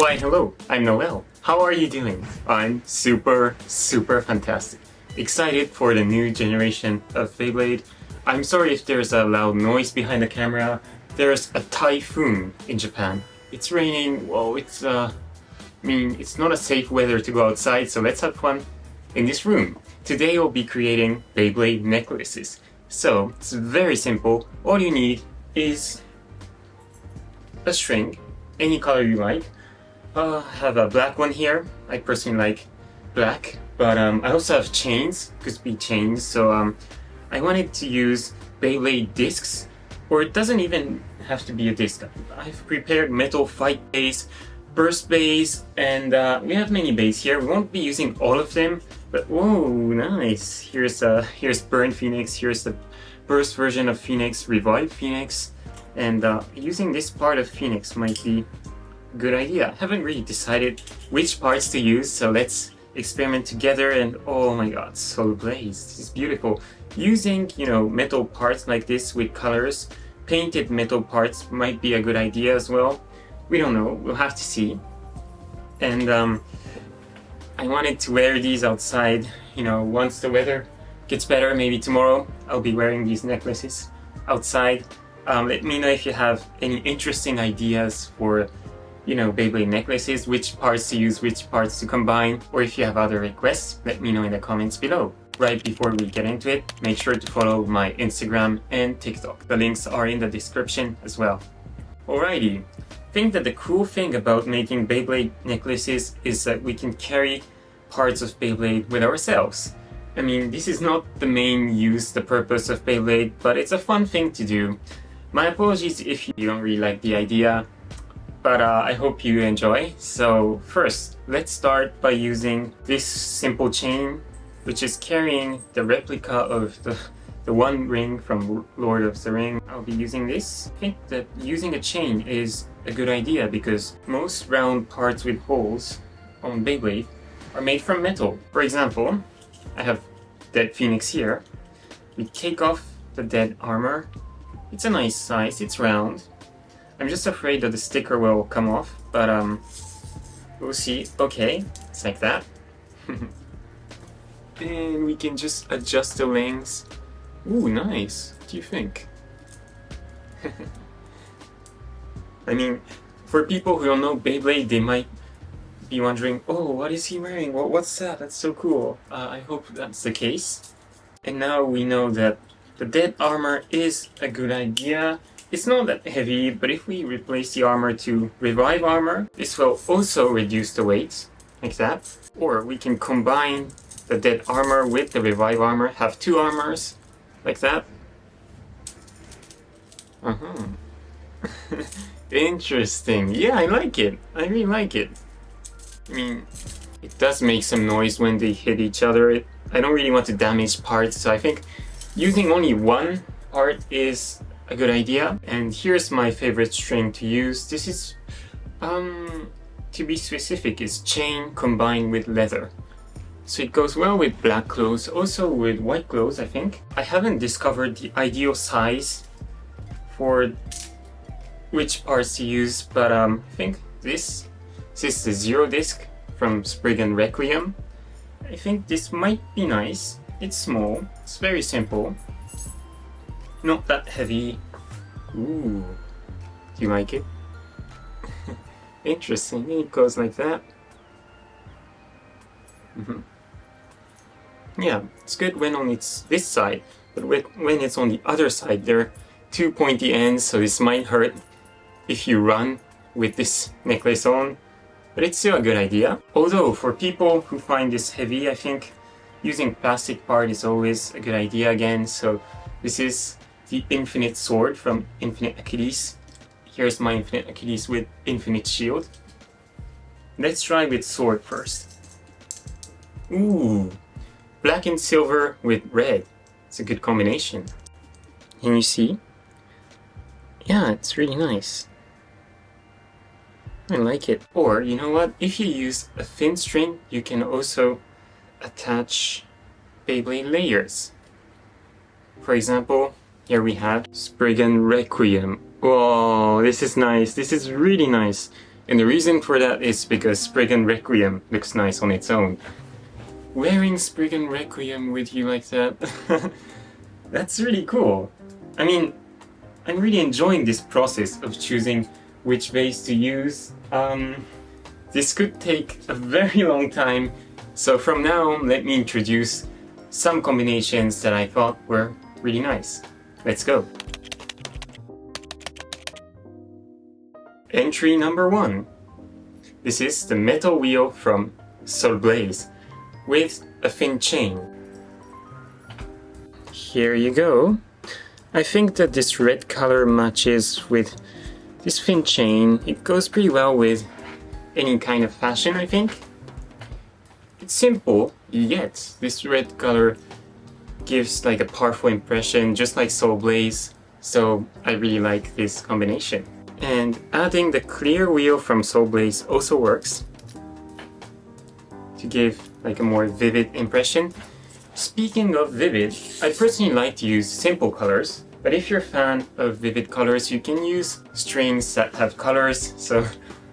Why hello, I'm Noel. How are you doing? I'm super fantastic. Excited for the new generation of Beyblade. I'm sorry if there's a loud noise behind the camera. There's a typhoon in Japan. It's raining, well it's it's not a safe weather to go outside, so let's have fun in this room. Today we'll be creating Beyblade necklaces. So it's very simple. All you need is a string, any color you like. I have a black one here. I personally like black, but I also have chains, crispy chains, so I wanted to use Beyblade discs, or it doesn't even have to be a disc. I've prepared metal fight base, burst base, and we have many base here. We won't be using all of them, but whoa, nice! Here's Burn Phoenix, here's the burst version of Phoenix, Revive Phoenix, and using this part of Phoenix might be a good idea. I haven't really decided which parts to use, so let's experiment together. And oh my god, Solar Blaze, this is beautiful. Using, metal parts like this with colors, painted metal parts might be a good idea as well. We don't know, we'll have to see. And I wanted to wear these outside, once the weather gets better, maybe tomorrow, I'll be wearing these necklaces outside. Let me know if you have any interesting ideas for Beyblade necklaces, which parts to use, which parts to combine, or if you have other requests, let me know in the comments below. Right before we get into it, make sure to follow my Instagram and TikTok. The links are in the description as well. Alrighty, I think that the cool thing about making Beyblade necklaces is that we can carry parts of Beyblade with ourselves. I mean, this is not the main use, the purpose of Beyblade, but it's a fun thing to do. My apologies if you don't really like the idea, but I hope you enjoy. So first, let's start by using this simple chain, which is carrying the replica of the one ring from Lord of the Ring. I'll be using this. I think that using a chain is a good idea because most round parts with holes on Beyblade are made from metal. For example, I have Dead Phoenix here. We take off the dead armor. It's a nice size, it's round. I'm just afraid that the sticker will come off, but we'll see. Okay, it's like that. And we can just adjust the lengths. Ooh, nice. What do you think? I mean, for people who don't know Beyblade, they might be wondering, oh, what is he wearing? What's that? That's so cool. I hope that's the case. And now we know that the dead armor is a good idea. It's not that heavy, but if we replace the armor to Revive armor, this will also reduce the weight, like that. Or we can combine the dead armor with the Revive armor, have two armors, like that. Interesting. Yeah, I like it. I really like it. I mean, it does make some noise when they hit each other. I don't really want to damage parts, so I think using only one part is a good idea. And here's my favorite string to use. This is, to be specific, is chain combined with leather. So it goes well with black clothes, also with white clothes, I think. I haven't discovered the ideal size for which parts to use, but I think this is the Zero Disc from Spriggan Requiem. I think this might be nice. It's small, it's very simple, not that heavy. Ooh, do you like it? Interesting, it goes like that. Yeah, it's good when on it's this side, but when it's on the other side, there are two pointy ends, so this might hurt if you run with this necklace on, but it's still a good idea. Although, for people who find this heavy, I think using plastic part is always a good idea again. So this is the Infinite Sword from Infinite Achilles. Here's my Infinite Achilles with Infinite Shield. Let's try with sword first. Ooh, black and silver with red. It's a good combination. Can you see? Yeah, it's really nice. I like it. Or, you know what? If you use a thin string, you can also attach Beyblade layers. For example, here we have Spriggan Requiem. Whoa, this is nice. This is really nice. And the reason for that is because Spriggan Requiem looks nice on its own. Wearing Spriggan Requiem with you like that, that's really cool. I mean, I'm really enjoying this process of choosing which vase to use. This could take a very long time, so from now on, let me introduce some combinations that I thought were really nice. Let's go! Entry number 1. This is the metal wheel from Soul Blaze with a fin chain. Here you go. I think that this red color matches with this fin chain. It goes pretty well with any kind of fashion, I think. It's simple, yet this red color gives like a powerful impression, just like Soul Blaze, so I really like this combination. And adding the clear wheel from Soul Blaze also works to give like a more vivid impression. Speaking of vivid, I personally like to use simple colors, but if you're a fan of vivid colors, you can use strings that have colors, so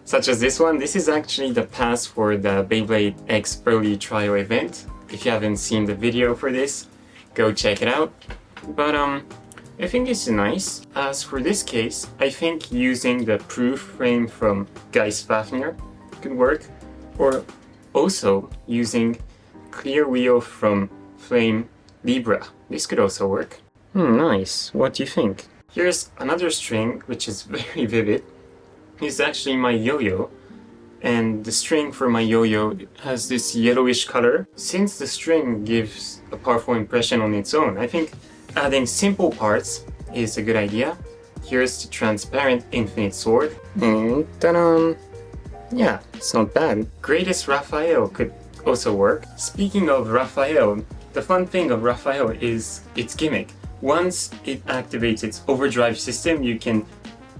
such as this one. This is actually the pass for the Beyblade X early trial event. If you haven't seen the video for this, go check it out. But I think this is nice. As for this case, I think using the proof frame from Geist Fafnir could work, or also using clear wheel from Flame Libra. This could also work. Nice. What do you think? Here's another string which is very vivid. It's actually my yo-yo, and the string for my yo-yo has this yellowish color. Since the string gives a powerful impression on its own, I think adding simple parts is a good idea. Here's the transparent infinite sword. And ta-da! Yeah, it's not bad. Greatest Raphael could also work. Speaking of Raphael, the fun thing of Raphael is its gimmick. Once it activates its overdrive system, you can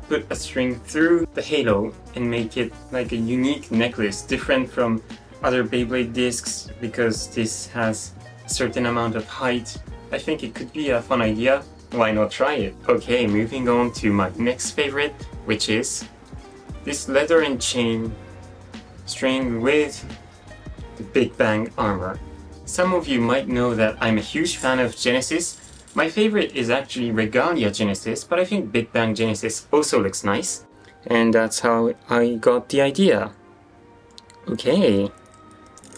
put a string through the halo and make it like a unique necklace, different from other Beyblade discs, because this has a certain amount of height. I think it could be a fun idea. Why not try it? Okay, moving on to my next favorite, which is this leather and chain string with the Big Bang armor. Some of you might know that I'm a huge fan of Genesis. My favorite is actually Regalia Genesis, but I think Big Bang Genesis also looks nice. And that's how I got the idea. Okay.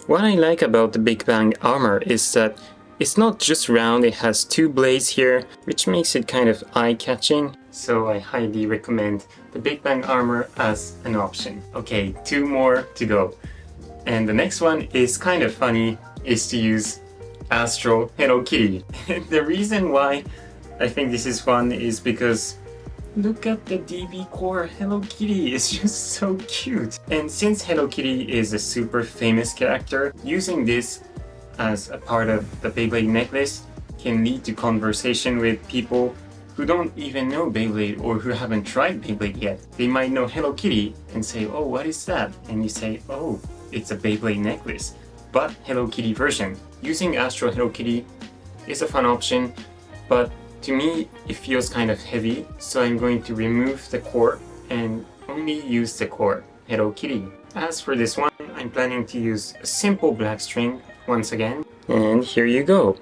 What I like about the Big Bang armor is that it's not just round, it has two blades here, which makes it kind of eye-catching. So I highly recommend the Big Bang armor as an option. Okay, 2 more to go. And the next one is kind of funny, is to use Astro Hello Kitty. The reason why I think this is fun is because look at the DB core Hello Kitty, it's just so cute. And since Hello Kitty is a super famous character, using this as a part of the Beyblade necklace can lead to conversation with people who don't even know Beyblade or who haven't tried Beyblade yet. They might know Hello Kitty and say, oh, what is that? And you say, oh, it's a Beyblade necklace, but Hello Kitty version. Using Astro Hello Kitty is a fun option, but to me it feels kind of heavy, so I'm going to remove the core and only use the core Hello Kitty. As for this one, I'm planning to use a simple black string once again. And here you go.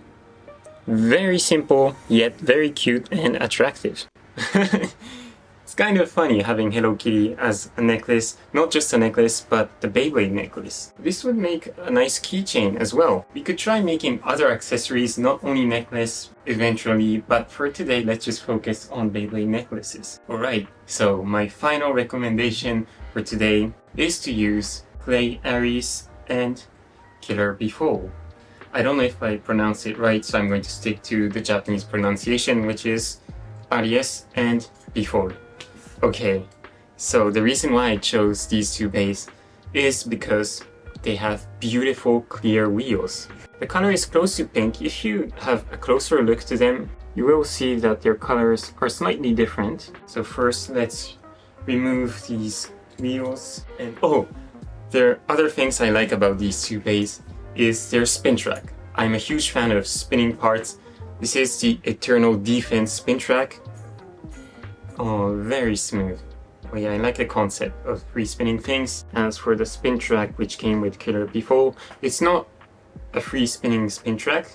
Very simple, yet very cute and attractive. It's kind of funny having Hello Kitty as a necklace, not just a necklace, but the Beyblade necklace. This would make a nice keychain as well. We could try making other accessories, not only necklace eventually, but for today, let's just focus on Beyblade necklaces. Alright, so my final recommendation for today is to use Clay Aries and Killer Before. I don't know if I pronounce it right, so I'm going to stick to the Japanese pronunciation, which is Aries and Before. Okay, so the reason why I chose these two bays is because they have beautiful clear wheels. The color is close to pink. If you have a closer look to them, you will see that their colors are slightly different. So first, let's remove these wheels. And oh, there are other things I like about these two bays is their spin track. I'm a huge fan of spinning parts. This is the Eternal Defense spin track. Oh, very smooth. Oh yeah, I like the concept of free spinning things. As for the spin track which came with Killer before, it's not a free spinning spin track,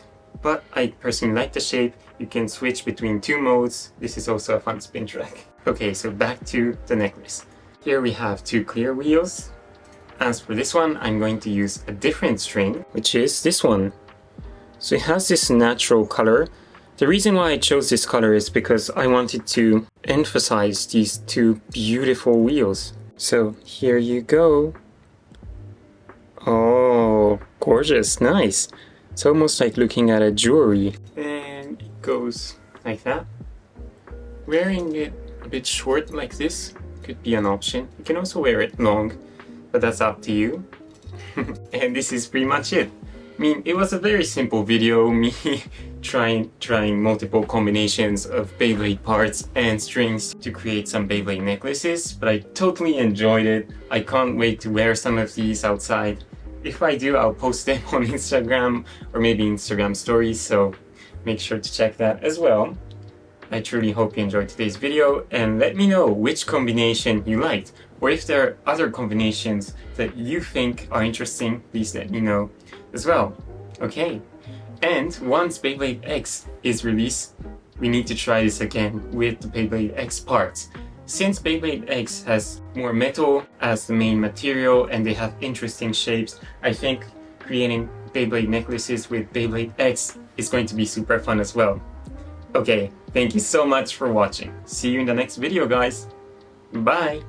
but I personally like the shape. You can switch between 2 modes. This is also a fun spin track. Okay, so back to the necklace. Here we have 2 clear wheels. As for this one, I'm going to use a different string, which is this one. So it has this natural color. The reason why I chose this color is because I wanted to emphasize these 2 beautiful wheels. So here you go. Oh, gorgeous, nice. It's almost like looking at a jewelry. And it goes like that. Wearing it a bit short like this could be an option. You can also wear it long, but that's up to you. And this is pretty much it. I mean, it was a very simple video, me trying multiple combinations of Beyblade parts and strings to create some Beyblade necklaces, but I totally enjoyed it. I can't wait to wear some of these outside. If I do, I'll post them on Instagram or maybe Instagram stories, so make sure to check that as well. I truly hope you enjoyed today's video and let me know which combination you liked, or if there are other combinations that you think are interesting, please let me know as well. Okay, and once Beyblade X is released, we need to try this again with the Beyblade X parts. Since Beyblade X has more metal as the main material and they have interesting shapes, I think creating Beyblade necklaces with Beyblade X is going to be super fun as well. Okay, thank you so much for watching. See you in the next video, guys. Bye!